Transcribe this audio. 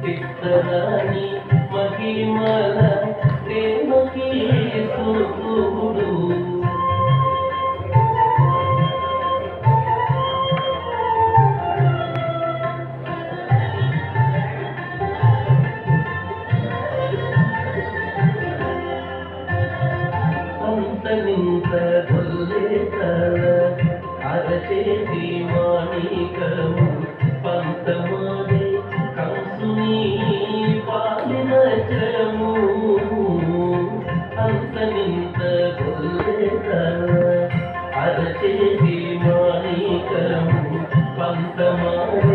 చిత్తరాని మహిమల దేవకీ సుతుడు అంతనింత గొల్లేతల అరచేతి మాణికము పంతమాడి కంసుని పాలినచము అంతనింత గొల్లేతల అరచేతి మాణికము పంతమాడి